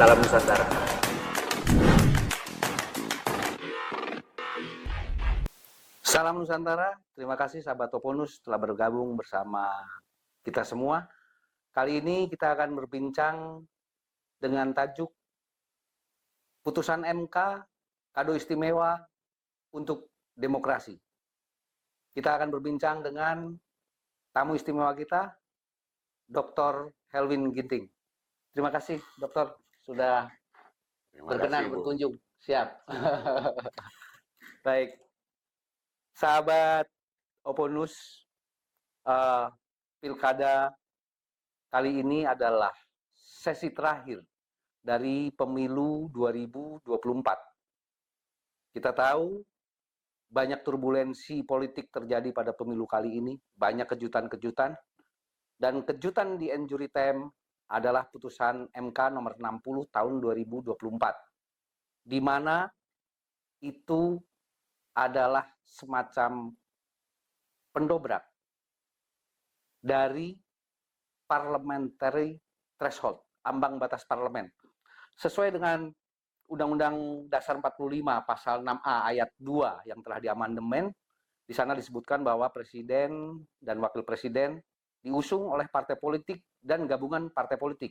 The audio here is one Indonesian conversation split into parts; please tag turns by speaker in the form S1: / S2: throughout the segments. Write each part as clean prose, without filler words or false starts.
S1: Salam Nusantara. Salam Nusantara, terima kasih sahabat Toponus telah bergabung bersama kita semua. Kali ini kita akan berbincang dengan tajuk Putusan MK, Kado Istimewa untuk Demokrasi. Kita akan berbincang dengan tamu istimewa kita, Dr. Helwin Ginting. Terima kasih, Dokter, sudah berkenan berkunjung. Siap. Baik. Sahabat Oponus, Pilkada kali ini adalah sesi terakhir dari pemilu 2024. Kita tahu banyak turbulensi politik terjadi pada pemilu kali ini, banyak kejutan-kejutan, dan kejutan di injury time adalah putusan MK nomor 60 tahun 2024, di mana itu adalah semacam pendobrak dari parliamentary threshold, ambang batas parlemen. Sesuai dengan Undang-Undang Dasar 45 pasal 6A ayat 2 yang telah diamandemen, di sana disebutkan bahwa presiden dan wakil presiden diusung oleh partai politik dan gabungan partai politik.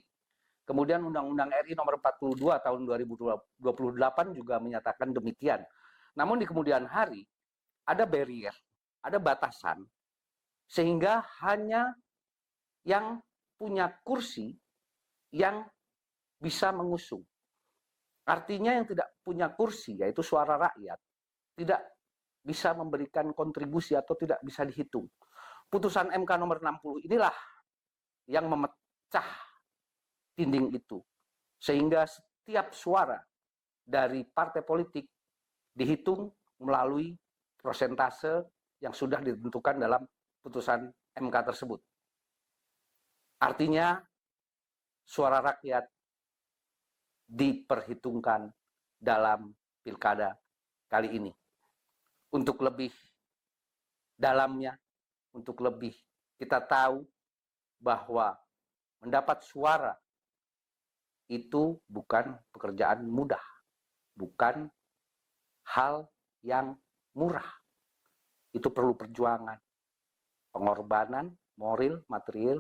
S1: Kemudian Undang-Undang RI nomor 42 tahun 2028 juga menyatakan demikian. Namun di kemudian hari ada barrier, ada batasan, sehingga hanya yang punya kursi yang bisa mengusung. Artinya yang tidak punya kursi, yaitu suara rakyat, tidak bisa memberikan kontribusi atau tidak bisa dihitung. Putusan MK nomor 60 inilah yang memecah dinding itu. Sehingga setiap suara dari partai politik dihitung melalui persentase yang sudah ditentukan dalam putusan MK tersebut. Artinya suara rakyat diperhitungkan dalam pilkada kali ini. Untuk lebih dalamnya, untuk lebih kita tahu bahwa mendapat suara itu bukan pekerjaan mudah, bukan hal yang murah. Itu perlu perjuangan, pengorbanan, moral, material,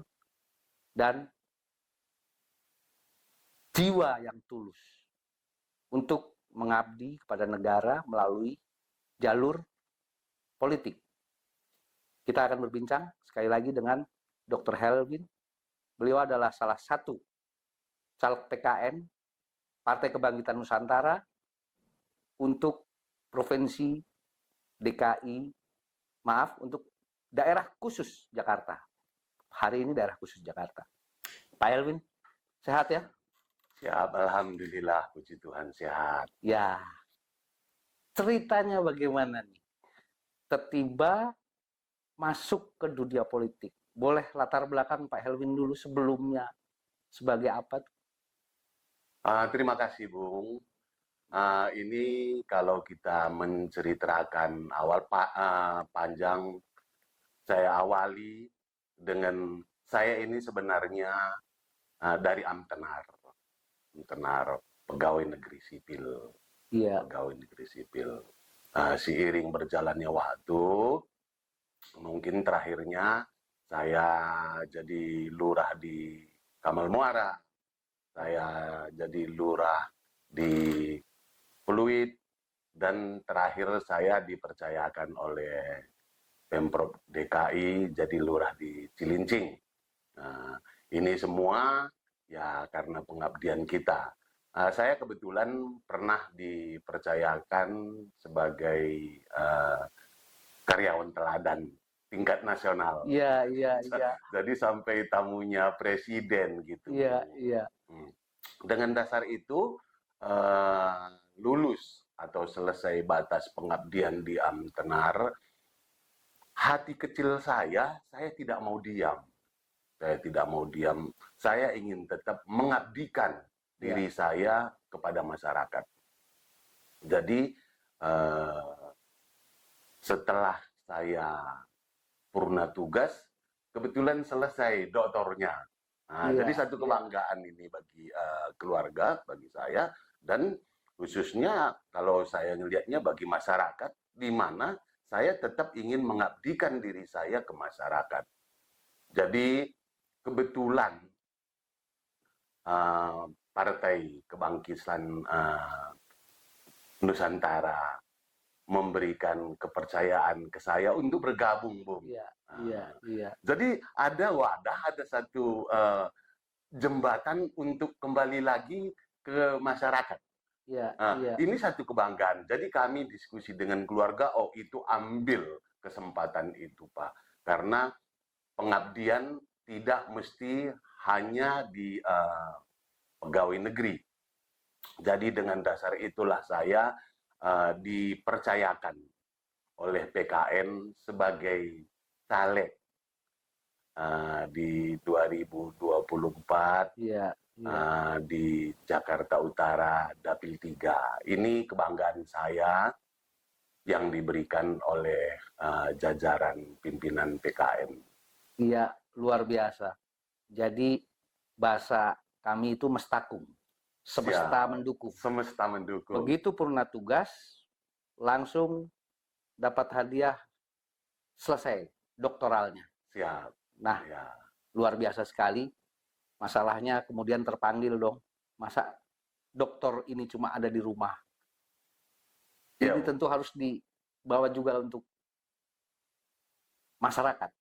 S1: dan jiwa yang tulus untuk mengabdi kepada negara melalui jalur politik. Kita akan berbincang sekali lagi dengan Dr. Helwin. Beliau adalah salah satu caleg PKN, Partai Kebangkitan Nusantara, untuk Provinsi DKI, untuk daerah khusus Jakarta. Hari ini daerah khusus Jakarta. Pak Helwin, sehat ya?
S2: Siap, alhamdulillah, puji Tuhan sehat.
S1: Ya, ceritanya bagaimana nih? Tiba masuk ke dunia politik. Boleh latar belakang Pak Helwin dulu sebelumnya sebagai apa?
S2: Terima kasih, Bung. Ini kalau kita menceritakan awal panjang, saya awali dengan saya ini sebenarnya dari Amtenar, pegawai negeri sipil.
S1: Iya.
S2: Pegawai negeri sipil. Seiring berjalannya waktu, mungkin terakhirnya saya jadi lurah di Kamal Muara, saya jadi lurah di Pluit, dan terakhir saya dipercayakan oleh Pemprov DKI jadi lurah di Cilincing. Nah, ini semua ya karena pengabdian kita. Saya kebetulan pernah dipercayakan sebagai karyawan teladan tingkat nasional.
S1: Iya.
S2: Jadi sampai tamunya presiden gitu.
S1: Iya.
S2: Dengan dasar itu lulus atau selesai batas pengabdian di Amtenar, hati kecil saya tidak mau diam. Saya tidak mau diam. Saya ingin tetap mengabdikan diri saya kepada masyarakat. Jadi setelah saya purna tugas, kebetulan selesai doktornya. Nah,
S1: Iya,
S2: jadi satu
S1: iya,
S2: kebanggaan ini bagi keluarga, bagi saya, dan khususnya kalau saya ngelihatnya bagi masyarakat, di mana saya tetap ingin mengabdikan diri saya ke masyarakat. Jadi kebetulan Partai Kebangkitan Nusantara memberikan kepercayaan ke saya untuk bergabung, Bung.
S1: iya, iya,
S2: Ah,
S1: iya,
S2: jadi ada wadah, ada satu jembatan untuk kembali lagi ke masyarakat.
S1: iya,
S2: Nah,
S1: iya,
S2: ini satu kebanggaan. Jadi kami diskusi dengan keluarga, oh itu ambil kesempatan itu, Pak. Karena pengabdian tidak mesti hanya di pegawai negeri. Jadi dengan dasar itulah saya dipercayakan oleh PKN sebagai caleg di 2024
S1: iya, iya,
S2: di Jakarta Utara Dapil 3. Ini kebanggaan saya yang diberikan oleh jajaran pimpinan PKN.
S1: iya, luar biasa. Jadi bahasa kami itu mestakung, semesta
S2: Siap.
S1: mendukung.
S2: Semesta mendukung.
S1: Begitu purna tugas, langsung dapat hadiah, selesai doktoralnya.
S2: Siap.
S1: Nah,
S2: Ya.
S1: luar biasa sekali. Masalahnya kemudian terpanggil dong. Masa doktor ini cuma ada di rumah? Ini
S2: Ya.
S1: tentu harus dibawa juga untuk masyarakat.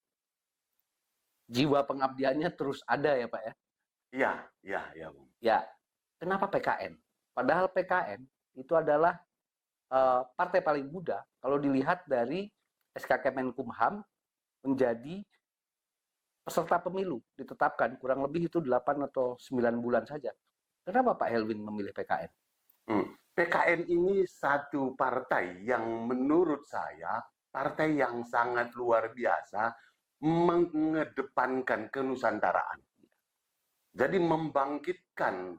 S1: Jiwa pengabdiannya terus ada ya Pak ya?
S2: Iya, iya, iya, Bung.
S1: Ya, kenapa PKN? Padahal PKN itu adalah partai paling muda kalau dilihat dari SK Kemenkumham menjadi peserta pemilu ditetapkan kurang lebih itu 8 atau 9 bulan saja. Kenapa Pak Helwin memilih PKN?
S2: PKN ini satu partai yang menurut saya partai yang sangat luar biasa mengedepankan kenusantaraan. Jadi membangkitkan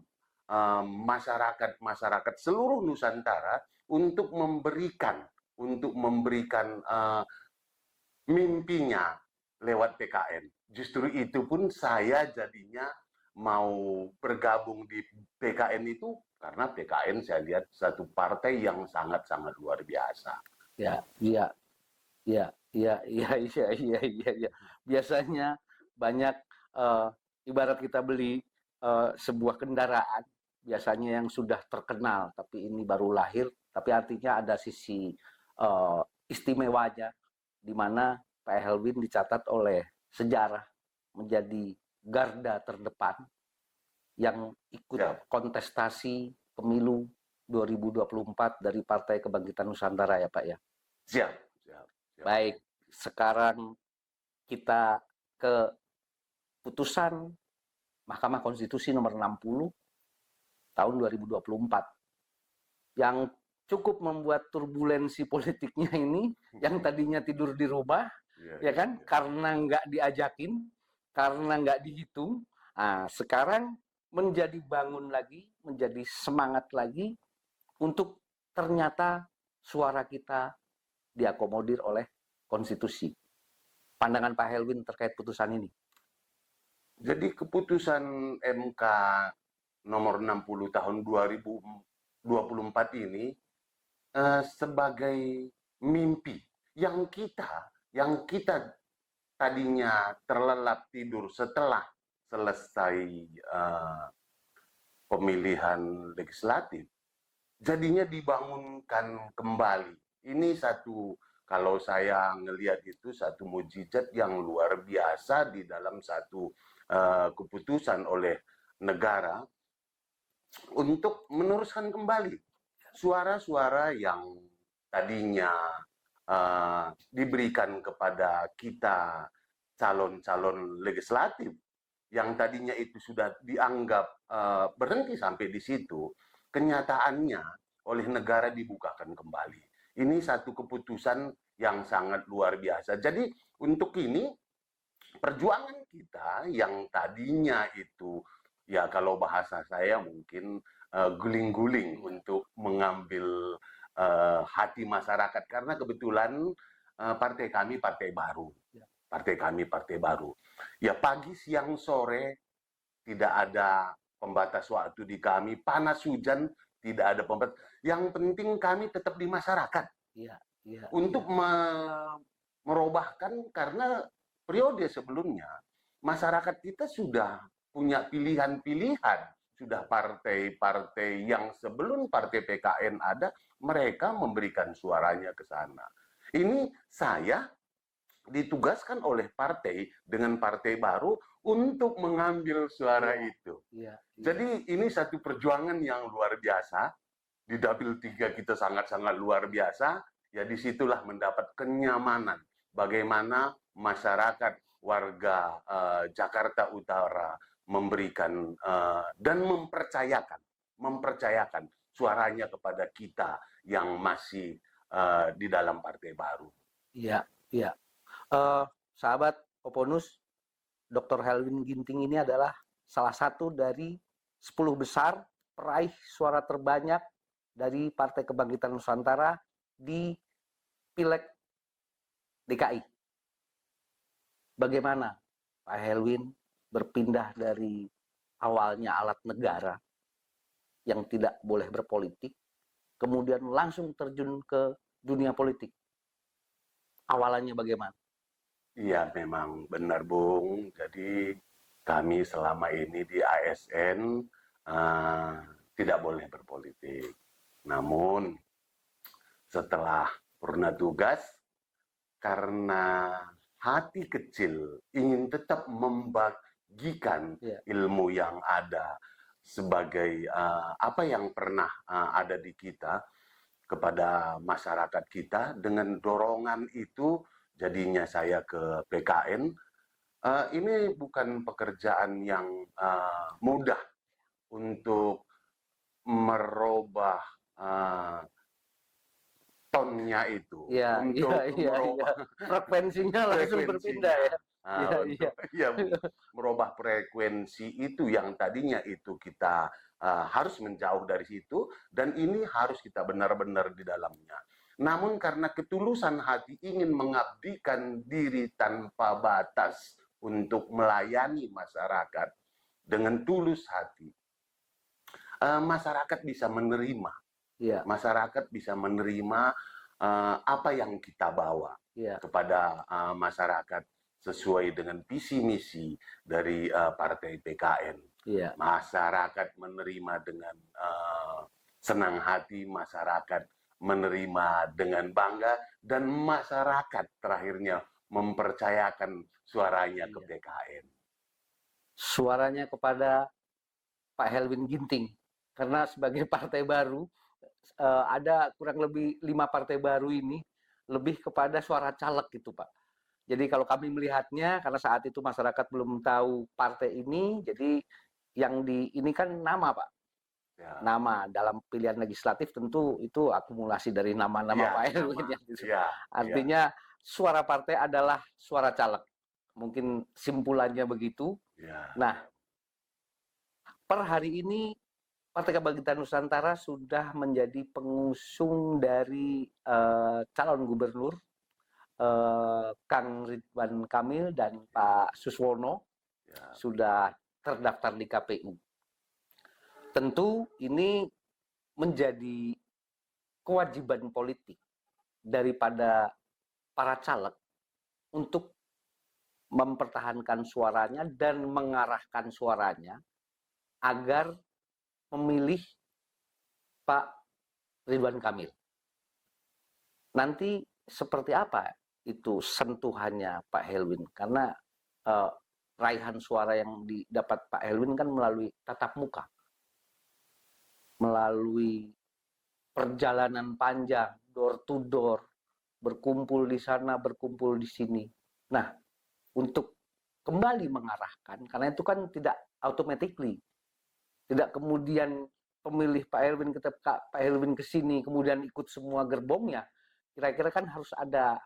S2: masyarakat seluruh Nusantara untuk memberikan mimpinya lewat PKN. Justru itu pun saya jadinya mau bergabung di PKN itu karena PKN saya lihat satu partai yang sangat-sangat luar biasa.
S1: Ya, iya, iya, iya, iya, iya, iya, iya, iya. Biasanya banyak ibarat kita beli sebuah kendaraan, biasanya yang sudah terkenal, tapi ini baru lahir, tapi artinya ada sisi istimewanya, di mana Pak Helwin dicatat oleh sejarah menjadi garda terdepan yang ikut
S2: Siap,
S1: kontestasi pemilu 2024 dari Partai Kebangkitan Nusantara ya Pak ya.
S2: siap, siap, siap.
S1: Baik, sekarang kita ke putusan Mahkamah Konstitusi nomor 60 tahun 2024 yang cukup membuat turbulensi politiknya ini, yang tadinya tidur di rumah, ya kan, karena nggak diajakin, karena nggak dihitung. Nah, sekarang menjadi bangun lagi, menjadi semangat lagi untuk ternyata suara kita diakomodir oleh konstitusi. Pandangan Pak Helwin terkait putusan ini?
S2: Jadi keputusan MK nomor 60 tahun 2024 ini sebagai mimpi yang kita tadinya terlelap tidur setelah selesai pemilihan legislatif, jadinya dibangunkan kembali. Ini satu, kalau saya ngelihat itu satu mujizat yang luar biasa di dalam satu keputusan oleh negara untuk meneruskan kembali suara-suara yang tadinya diberikan kepada kita calon-calon legislatif yang tadinya itu sudah dianggap berhenti sampai di situ, kenyataannya oleh negara dibukakan kembali. Ini satu keputusan yang sangat luar biasa. Jadi untuk ini perjuangan kita yang tadinya itu ya kalau bahasa saya mungkin guling-guling untuk mengambil hati masyarakat karena kebetulan partai kami partai baru. Partai kami partai baru. Ya pagi, siang, sore tidak ada pembatas waktu di kami, panas hujan tidak ada pembatas. Yang penting kami tetap di masyarakat
S1: Iya, iya,
S2: untuk merubahkan, karena periode sebelumnya masyarakat kita sudah punya pilihan-pilihan, sudah partai-partai yang sebelum partai PKN ada, mereka memberikan suaranya ke sana. Ini saya ditugaskan oleh partai dengan partai baru untuk mengambil suara itu.
S1: iya, iya.
S2: Jadi ini satu perjuangan yang luar biasa. Di Dapil 3 kita sangat-sangat luar biasa. Ya disitulah mendapat kenyamanan. Bagaimana masyarakat warga Jakarta Utara memberikan dan mempercayakan suaranya kepada kita yang masih di dalam partai baru.
S1: Iya, iya. Sahabat Oponus, Dr. Helwin Ginting ini adalah salah satu dari 10 besar peraih suara terbanyak dari Partai Kebangkitan Nusantara di Pileg DKI. Bagaimana Pak Helwin berpindah dari awalnya alat negara yang tidak boleh berpolitik, kemudian langsung terjun ke dunia politik. Awalannya bagaimana?
S2: Iya, memang benar, Bung. Jadi kami selama ini di ASN tidak boleh berpolitik. Namun setelah purna tugas, karena hati kecil ingin tetap membagikan ilmu yang ada sebagai apa yang pernah ada di kita kepada masyarakat kita, dengan dorongan itu jadinya saya ke PKN. Ini bukan pekerjaan yang mudah untuk merubah tonnya itu, untuk merubah
S1: frekuensinya langsung berpindah ya.
S2: Merubah frekuensi itu yang tadinya itu kita harus menjauh dari situ, dan ini harus kita benar-benar di dalamnya. Namun karena ketulusan hati ingin mengabdikan diri tanpa batas untuk melayani masyarakat dengan tulus hati, masyarakat bisa menerima. Masyarakat bisa menerima apa yang kita bawa kepada masyarakat sesuai dengan visi misi dari Partai PKN. Masyarakat menerima dengan senang hati, masyarakat menerima dengan bangga, dan masyarakat terakhirnya mempercayakan suaranya ke PKN.
S1: Suaranya kepada Pak Helwin Ginting, karena sebagai partai baru, ada kurang lebih 5 partai baru ini lebih kepada suara caleg gitu, Pak. Jadi kalau kami melihatnya, karena saat itu masyarakat belum tahu partai ini, jadi yang ini kan nama, Pak. Nama dalam pilihan legislatif tentu itu akumulasi dari nama-nama Pak Helwin. Artinya suara partai adalah suara caleg. Mungkin simpulannya begitu. Nah, per hari ini Partai Kebangkitan Nusantara sudah menjadi pengusung dari calon gubernur Kang Ridwan Kamil dan Pak Suswono sudah terdaftar di KPU. Tentu ini menjadi kewajiban politik daripada para caleg untuk mempertahankan suaranya dan mengarahkan suaranya agar memilih Pak Ridwan Kamil. Nanti seperti apa itu sentuhannya Pak Helwin? Karena raihan suara yang didapat Pak Helwin kan melalui tatap muka, melalui perjalanan panjang, door to door, berkumpul di sana, berkumpul di sini. Nah, untuk kembali mengarahkan, karena itu kan tidak automatically, tidak kemudian pemilih Pak Helwin ke sini, kemudian ikut semua gerbongnya. Kira-kira kan harus ada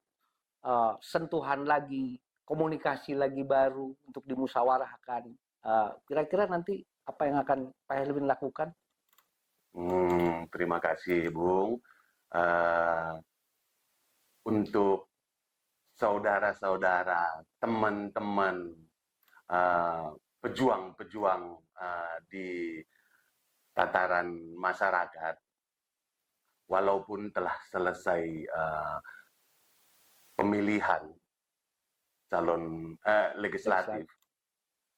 S1: sentuhan lagi, komunikasi lagi baru untuk dimusyawarahkan. Kira-kira nanti apa yang akan Pak Helwin lakukan?
S2: Terima kasih, Bung. Untuk saudara-saudara, teman-teman pejuang-pejuang di tataran masyarakat, walaupun telah selesai pemilihan calon legislatif,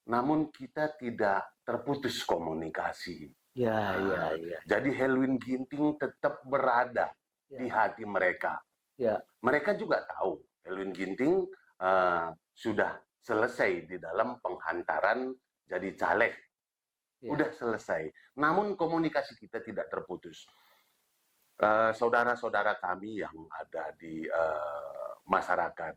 S2: namun kita tidak terputus komunikasi.
S1: Ya, ya, ya.
S2: Jadi Helwin Ginting tetap berada
S1: Ya.
S2: di hati mereka.
S1: Ya.
S2: Mereka juga tahu Helwin Ginting sudah selesai di dalam penghantaran jadi caleg.
S1: Ya.
S2: Udah selesai. Namun komunikasi kita tidak terputus. Saudara-saudara kami yang ada di masyarakat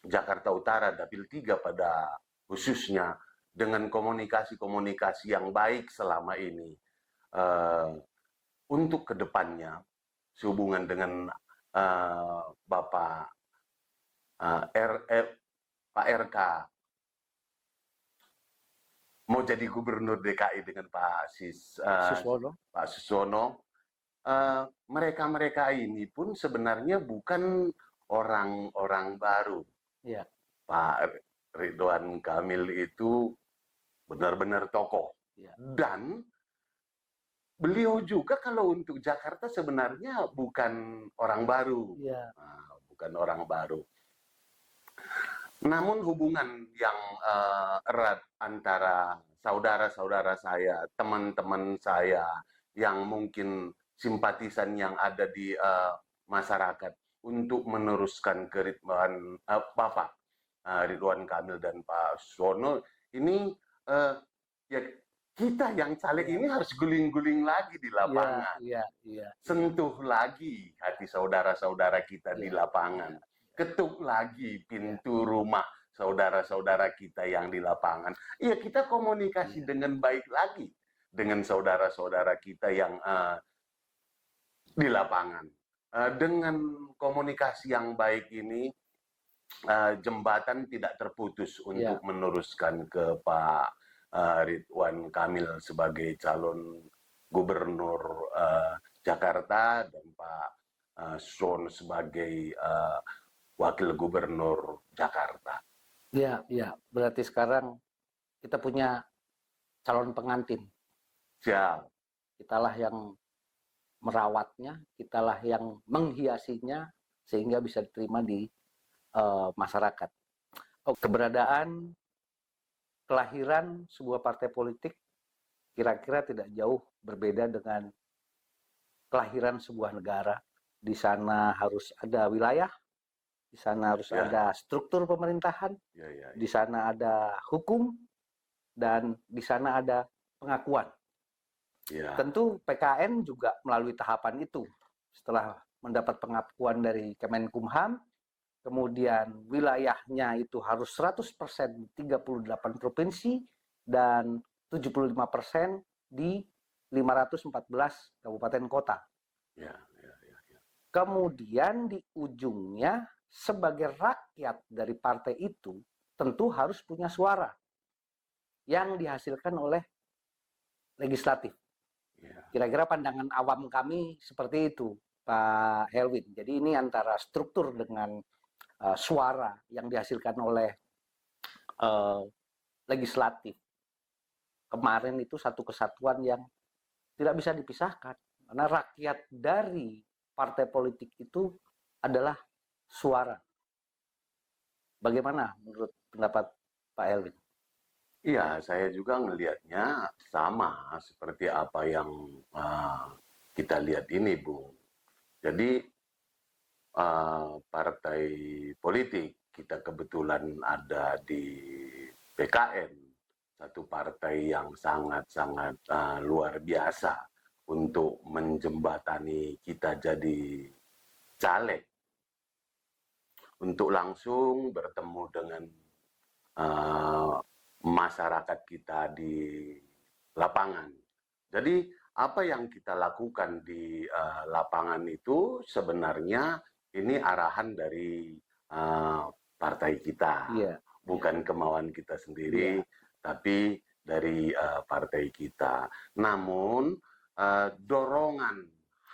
S2: Jakarta Utara, Dapil 3 pada khususnya, dengan komunikasi-komunikasi yang baik selama ini, untuk kedepannya sehubungan dengan Bapak Pak RK mau jadi gubernur DKI dengan Pak Suswono, mereka-mereka ini pun sebenarnya bukan orang-orang baru.
S1: Ya.
S2: Pak Ridwan Kamil itu benar-benar tokoh.
S1: Ya.
S2: Dan beliau juga kalau untuk Jakarta sebenarnya bukan orang baru.
S1: Ya.
S2: Bukan orang baru. Namun hubungan yang erat antara saudara-saudara saya, teman-teman saya yang mungkin simpatisan yang ada di masyarakat untuk meneruskan ke Bapak Ridwan Kamil dan Pak Suswono ini, ya kita yang caleg ini harus guling-guling lagi di lapangan, sentuh lagi hati saudara-saudara kita di lapangan, ketuk lagi pintu rumah saudara-saudara kita yang di lapangan. Iya, kita komunikasi dengan baik lagi dengan saudara-saudara kita yang di lapangan. Dengan komunikasi yang baik ini, jembatan tidak terputus untuk meneruskan ke Pak Ridwan Kamil sebagai calon gubernur Jakarta dan Pak Son sebagai wakil gubernur Jakarta.
S1: Ya, berarti sekarang kita punya calon pengantin.
S2: Siap.
S1: Kitalah yang merawatnya, kitalah yang menghiasinya sehingga bisa diterima di masyarakat. Keberadaan, kelahiran sebuah partai politik kira-kira tidak jauh berbeda dengan kelahiran sebuah negara. Di sana harus ada wilayah, di sana harus ada struktur pemerintahan, di sana ada hukum, dan di sana ada pengakuan. Tentu PKN juga melalui tahapan itu. Setelah mendapat pengakuan dari Kemenkumham, kemudian wilayahnya itu harus 100% di 38 provinsi dan 75% di 514 kabupaten kota. Kemudian di ujungnya sebagai rakyat dari partai itu tentu harus punya suara yang dihasilkan oleh legislatif. Kira-kira pandangan awam kami seperti itu, Pak Helwin. Jadi ini antara struktur dengan suara yang dihasilkan oleh legislatif. Kemarin itu satu kesatuan yang tidak bisa dipisahkan. Karena rakyat dari partai politik itu adalah suara. Bagaimana menurut pendapat Pak Helwin?
S2: Iya, saya juga melihatnya sama seperti apa yang kita lihat ini, Bung. Jadi partai politik kita kebetulan ada di PKN, satu partai yang sangat-sangat luar biasa untuk menjembatani kita jadi caleg, untuk langsung bertemu dengan masyarakat kita di lapangan. Jadi apa yang kita lakukan di lapangan itu sebenarnya ini arahan dari partai kita, bukan kemauan kita sendiri, tapi dari partai kita. Namun dorongan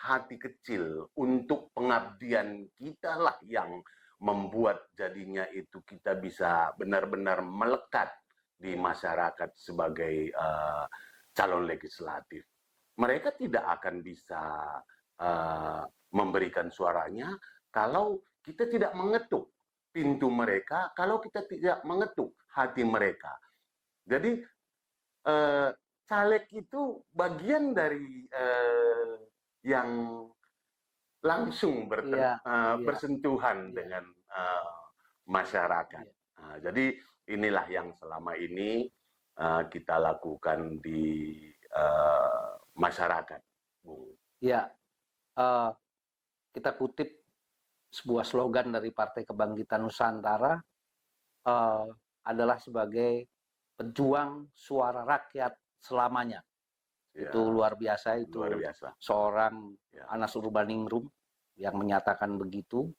S2: hati kecil untuk pengabdian kita lah yang membuat jadinya itu kita bisa benar-benar melekat di masyarakat sebagai calon legislatif. Mereka tidak akan bisa memberikan suaranya kalau kita tidak mengetuk pintu mereka, kalau kita tidak mengetuk hati mereka. Jadi caleg itu bagian dari yang langsung bersentuhan dengan masyarakat. Jadi inilah yang selama ini kita lakukan di masyarakat, Bung.
S1: Ya, kita kutip sebuah slogan dari Partai Kebangkitan Nusantara, adalah sebagai pejuang suara rakyat selamanya. Ya, itu luar biasa, itu luar biasa. Seorang Anas Urbaningrum yang menyatakan begitu.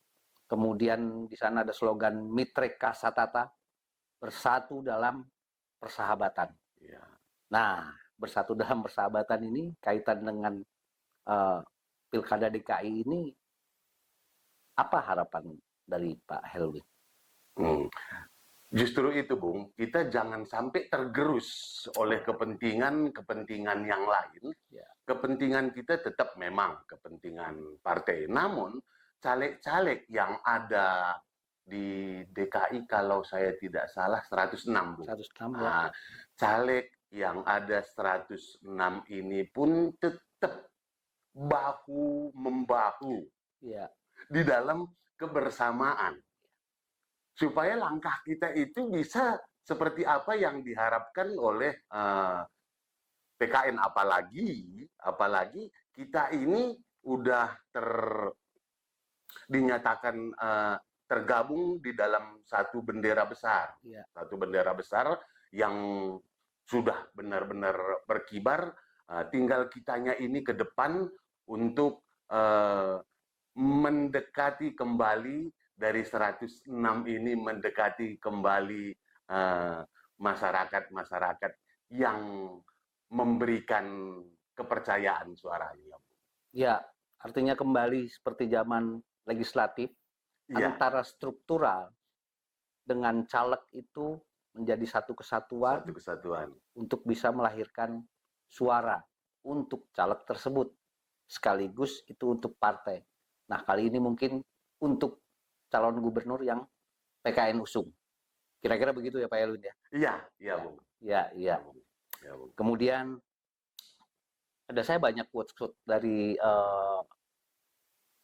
S1: Kemudian di sana ada slogan Mitreka Satata, bersatu dalam persahabatan. Ya. Nah, bersatu dalam persahabatan ini kaitan dengan Pilkada DKI ini, apa harapan dari Pak Helwin?
S2: Justru itu, Bung, kita jangan sampai tergerus oleh kepentingan yang lain. Ya. Kepentingan kita tetap memang kepentingan partai. Namun, caleg-caleg yang ada di DKI, kalau saya tidak salah 106, Bung. 106, ya. Caleg yang ada 106 ini pun tetap bahu-membahu ya, di dalam kebersamaan. Supaya langkah kita itu bisa seperti apa yang diharapkan oleh PKN, apalagi kita ini udah dinyatakan tergabung di dalam satu bendera besar, satu bendera besar yang sudah benar-benar berkibar. Tinggal kitanya ini ke depan untuk mendekati kembali dari 106 ini, mendekati kembali masyarakat yang memberikan kepercayaan suaranya.
S1: Ya, artinya kembali seperti zaman legislatif, ya, antara struktural dengan caleg itu menjadi satu kesatuan untuk bisa melahirkan suara untuk caleg tersebut, sekaligus itu untuk partai. Nah, kali ini mungkin untuk calon gubernur yang PKN usung. Kira-kira begitu ya Pak Helwin ya?
S2: Iya, Bung.
S1: Iya. Kemudian ada saya banyak quotes dari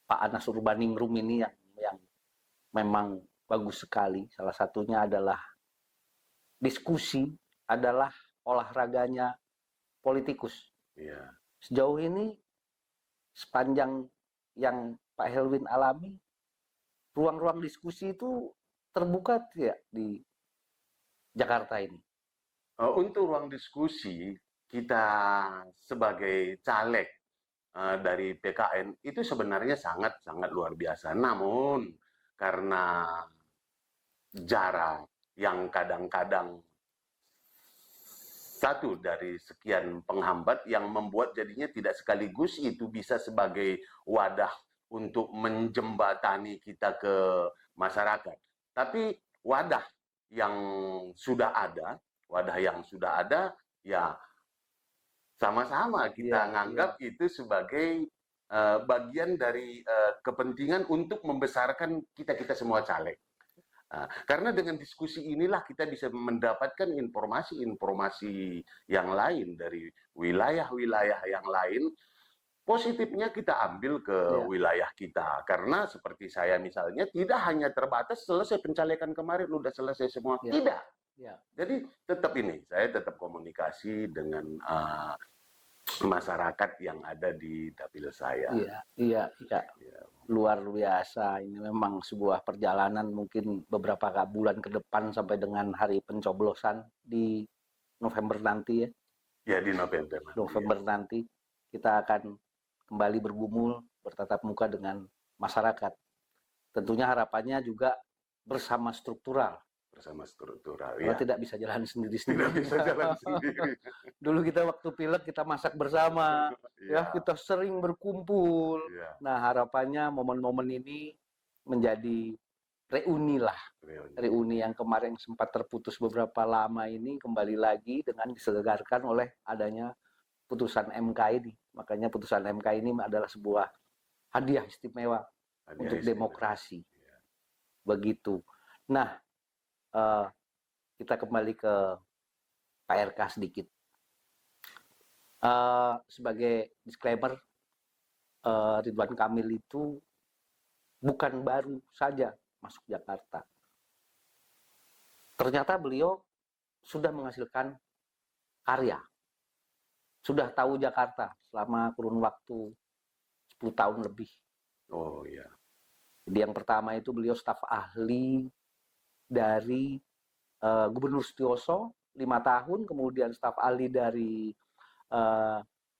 S1: Pak Anas Urbaningrum ini yang memang bagus sekali. Salah satunya adalah diskusi adalah olahraganya politikus. Iya. Sejauh ini sepanjang yang Pak Helwin alami, ruang-ruang diskusi itu terbuka tidak di Jakarta ini?
S2: Untuk ruang diskusi, kita sebagai caleg dari PKN itu sebenarnya sangat-sangat luar biasa. Namun, karena jarak yang kadang-kadang satu dari sekian penghambat yang membuat jadinya tidak sekaligus itu bisa sebagai wadah untuk menjembatani kita ke masyarakat. Tapi wadah yang sudah ada, ya sama-sama kita nganggap itu sebagai bagian dari kepentingan untuk membesarkan kita semua caleg. Karena dengan diskusi inilah kita bisa mendapatkan informasi-informasi yang lain dari wilayah-wilayah yang lain. Positifnya kita ambil ke wilayah kita, karena seperti saya misalnya tidak hanya terbatas selesai pencalekan kemarin udah selesai semua, tidak. Jadi saya tetap komunikasi dengan masyarakat yang ada di dapil saya.
S1: Iya. Luar biasa, ini memang sebuah perjalanan mungkin beberapa bulan ke depan sampai dengan hari pencoblosan di November nanti ya.
S2: Ya, di November
S1: nanti kita akan kembali bergumul, bertatap muka dengan masyarakat. Tentunya harapannya juga bersama struktural. Karena tidak bisa jalan sendiri-sendiri.
S2: Tidak bisa jalan sendiri.
S1: Dulu kita waktu pilek kita masak bersama, kita sering berkumpul. Nah, harapannya momen-momen ini menjadi reuni lah.
S2: Reuni.
S1: Reuni yang kemarin sempat terputus beberapa lama ini kembali lagi dengan disegarkan oleh adanya putusan MK ini. Makanya putusan MK ini adalah sebuah hadiah istimewa
S2: Hadiah
S1: untuk
S2: istimewa.
S1: demokrasi.
S2: Ya.
S1: Begitu. Nah, kita kembali ke Pak RK sedikit. Sebagai disclaimer, Ridwan Kamil itu bukan baru saja masuk Jakarta. Ternyata beliau sudah menghasilkan karya. Sudah tahu Jakarta selama kurun waktu 10 tahun lebih.
S2: Oh ya.
S1: Jadi yang pertama itu beliau staf ahli dari Gubernur Sutioso 5 tahun, kemudian staf ahli dari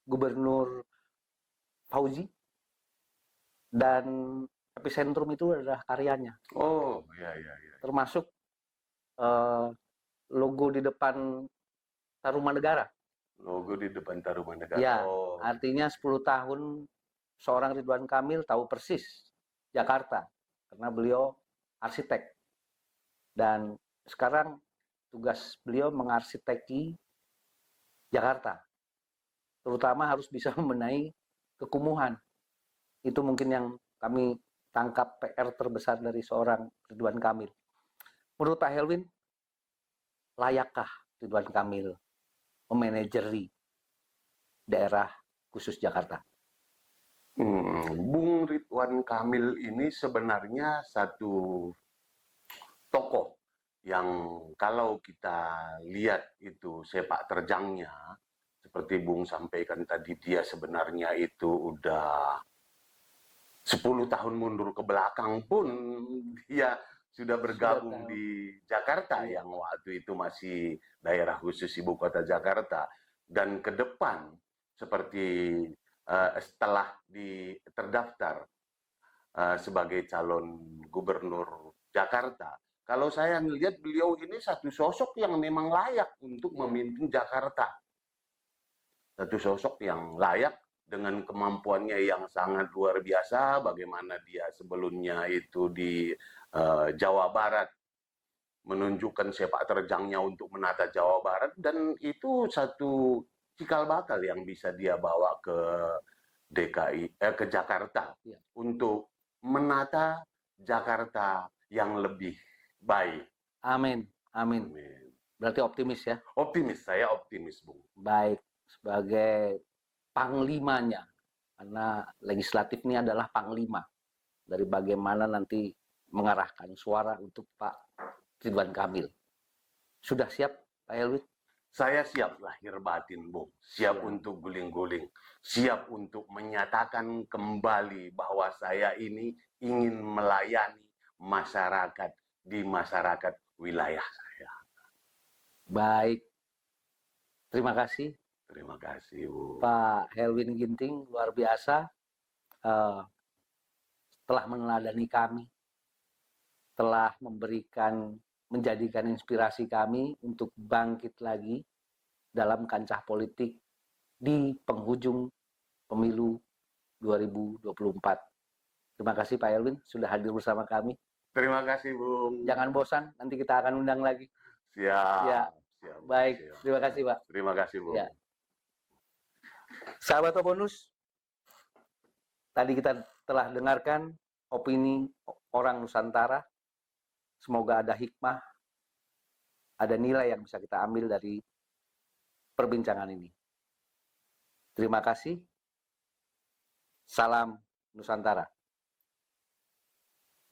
S1: Gubernur Fauzi, dan epicentrum itu adalah karyanya.
S2: Oh ya.
S1: Termasuk logo di depan Tarumanegara.
S2: Logo di depan Tarumanegara.
S1: Ya,
S2: Oh.
S1: artinya 10 tahun seorang Ridwan Kamil tahu persis Jakarta karena beliau arsitek. Dan sekarang tugas beliau mengarsiteki Jakarta. Terutama harus bisa membenahi kekumuhan. Itu mungkin yang kami tangkap PR terbesar dari seorang Ridwan Kamil. Menurut Pak Helwin, layakkah Ridwan Kamil memanajeri daerah khusus Jakarta?
S2: Bung Ridwan Kamil ini sebenarnya satu tokoh yang kalau kita lihat itu sepak terjangnya, seperti Bung sampaikan tadi, dia sebenarnya itu udah 10 tahun mundur ke belakang pun dia sudah bergabung di Jakarta yang waktu itu masih daerah khusus ibu kota Jakarta. Dan ke depan seperti setelah terdaftar sebagai calon gubernur Jakarta, kalau saya melihat beliau ini satu sosok yang memang layak untuk memimpin Jakarta. Satu sosok yang layak dengan kemampuannya yang sangat luar biasa, bagaimana dia sebelumnya itu di Jawa Barat menunjukkan sepak terjangnya untuk menata Jawa Barat, dan itu satu cikal bakal yang bisa dia bawa ke ke Jakarta untuk menata Jakarta yang lebih baik.
S1: Amin. Berarti optimis ya?
S2: Optimis, saya optimis, Bung.
S1: Baik, sebagai panglimanya, karena legislatif ini adalah panglima dari bagaimana nanti mengarahkan suara untuk Pak Ridwan Kamil. Sudah siap, Pak Helwin?
S2: Saya siap lahir batin, Bung. Siap untuk guling-guling. Siap untuk menyatakan kembali bahwa saya ini ingin melayani masyarakat di masyarakat wilayah saya.
S1: Baik. Terima kasih.
S2: Terima kasih, Bu.
S1: Pak Helwin Ginting, luar biasa. Telah meneladani kami. Telah menjadikan inspirasi kami untuk bangkit lagi dalam kancah politik di penghujung pemilu 2024. Terima kasih Pak Helwin sudah hadir bersama kami.
S2: Terima kasih, Bung.
S1: Jangan bosan, nanti kita akan undang lagi.
S2: Siap.
S1: Ya.
S2: Siap.
S1: Baik,
S2: Siap.
S1: terima kasih Pak.
S2: Terima kasih, Bung.
S1: Ya. Sahabat Bonus, tadi kita telah dengarkan opini orang Nusantara. Semoga ada hikmah, ada nilai yang bisa kita ambil dari perbincangan ini. Terima kasih. Salam Nusantara.